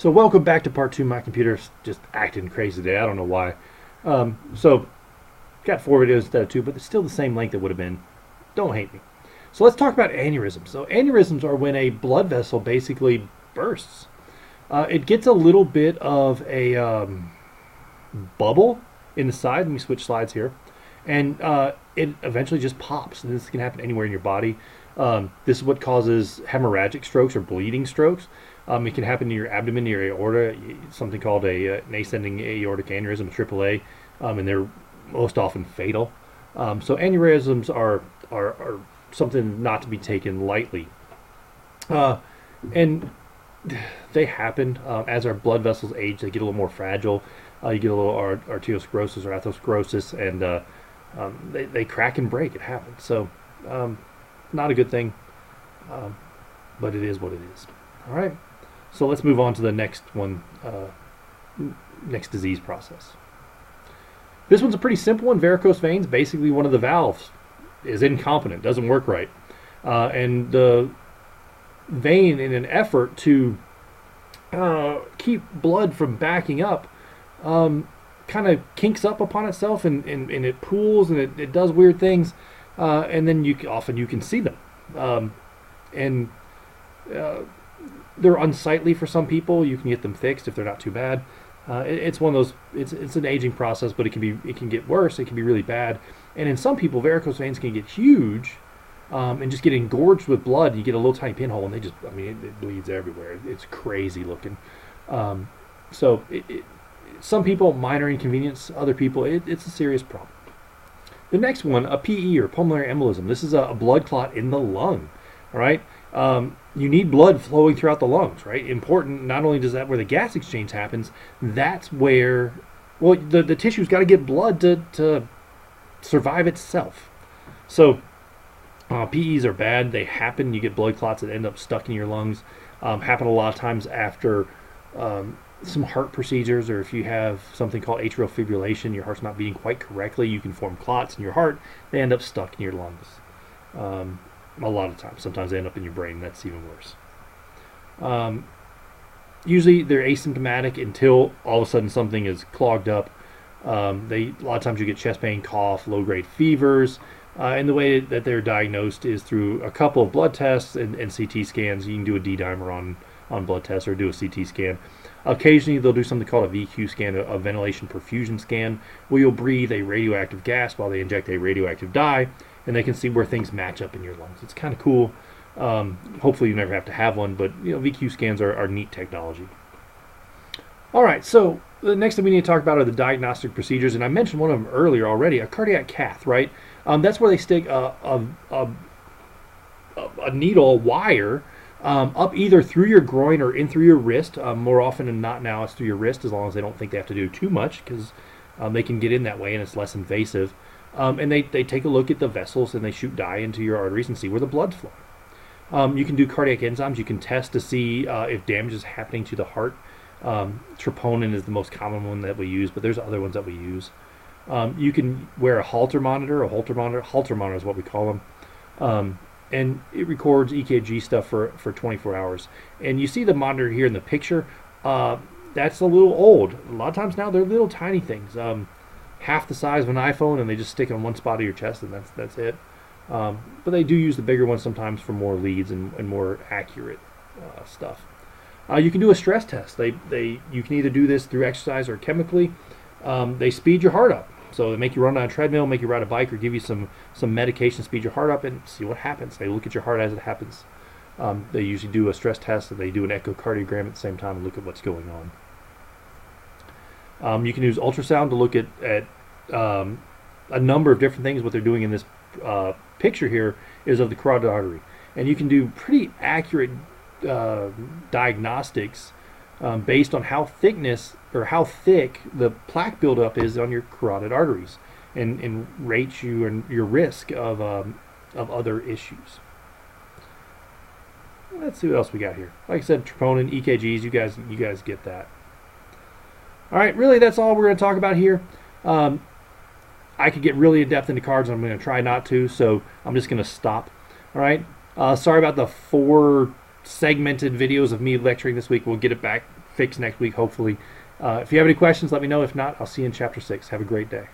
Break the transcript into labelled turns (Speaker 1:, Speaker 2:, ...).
Speaker 1: So welcome back to part two. My computer's just acting crazy today. I don't know why. So got 4 videos instead of two, but it's still the same length it would have been. Don't hate me. So let's talk about aneurysms. So aneurysms are when a blood vessel basically bursts. It gets a little bit of a bubble in the side. Let me switch slides here. And it eventually just pops. And this can happen anywhere in your body. This is what causes hemorrhagic strokes or bleeding strokes. It can happen in your abdomen, your aorta, something called an ascending aortic aneurysm, AAA, and they're most often fatal. So aneurysms are something not to be taken lightly. And they happen as our blood vessels age. They get a little more fragile. You get a little arteriosclerosis or atherosclerosis, and they crack and break. It happens. So not a good thing, but it is what it is. All right. So let's move on to the next one, next disease process. This one's a pretty simple one. Varicose veins. Basically, one of the valves is incompetent, doesn't work right, and the vein, in an effort to keep blood from backing up, kind of kinks up upon itself, and it pools, and it does weird things, and then you can see them, and they're unsightly for some people. You can get them fixed if they're not too bad. It's one of those. It's an aging process, but it can get worse. It can be really bad, and in some people, varicose veins can get huge, and just get engorged with blood. You get a little tiny pinhole, and it bleeds everywhere. It's crazy looking. So some people, minor inconvenience. Other people, it's a serious problem. The next one, a PE or pulmonary embolism. This is a blood clot in the lung. All right. You need blood flowing throughout the lungs, right? Important. Not only does that where the gas exchange happens, that's where, well, the tissue's got to get blood to survive itself. So PEs are bad. They happen. You get blood clots that end up stuck in your lungs. Happen a lot of times after some heart procedures, or if you have something called atrial fibrillation, your heart's not beating quite correctly, you can form clots in your heart. They end up stuck in your lungs. A lot of times. Sometimes they end up in your brain. That's even worse. Usually they're asymptomatic until all of a sudden something is clogged up. A lot of times you get chest pain, cough, low-grade fevers. And the way that they're diagnosed is through a couple of blood tests and CT scans. You can do a D-dimer on blood tests or do a CT scan. Occasionally they'll do something called a VQ scan, a ventilation perfusion scan, where you'll breathe a radioactive gas while they inject a radioactive dye, and they can see where things match up in your lungs. It's kind of cool. Hopefully you never have to have one, but VQ scans are neat technology. All right, so the next thing we need to talk about are the diagnostic procedures, and I mentioned one of them earlier already, a cardiac cath, right? That's where they stick a needle, a wire, up either through your groin or in through your wrist. More often than not now it's through your wrist, as long as they don't think they have to do too much, because they can get in that way and it's less invasive. And they take a look at the vessels and they shoot dye into your arteries and see where the blood's flowing. You can do cardiac enzymes. You can test to see if damage is happening to the heart. Troponin is the most common one that we use, but there's other ones that we use. You can wear a Holter monitor. Holter monitor is what we call them. And it records EKG stuff for 24 hours. And you see the monitor here in the picture. That's a little old. A lot of times now they're little tiny things. Half the size of an iPhone, and they just stick on one spot of your chest, and that's it. But they do use the bigger ones sometimes for more leads and more accurate stuff. You can do a stress test. You can either do this through exercise or chemically. They speed your heart up, so they make you run on a treadmill, make you ride a bike, or give you some medication to speed your heart up and see what happens. They look at your heart as it happens. They usually do a stress test, and they do an echocardiogram at the same time and look at what's going on. You can use ultrasound to look at a number of different things. What they're doing in this picture here is of the carotid artery. And you can do pretty accurate diagnostics based on how thick the plaque buildup is on your carotid arteries, and rates you and your risk of other issues. Let's see what else we got here. Like I said, troponin, EKGs, you guys get that. All right, really, that's all we're going to talk about here. I could get really in-depth into cards, and I'm going to try not to, so I'm just going to stop. All right, sorry about the 4 segmented videos of me lecturing this week. We'll get it back fixed next week, hopefully. If you have any questions, let me know. If not, I'll see you in Chapter 6. Have a great day.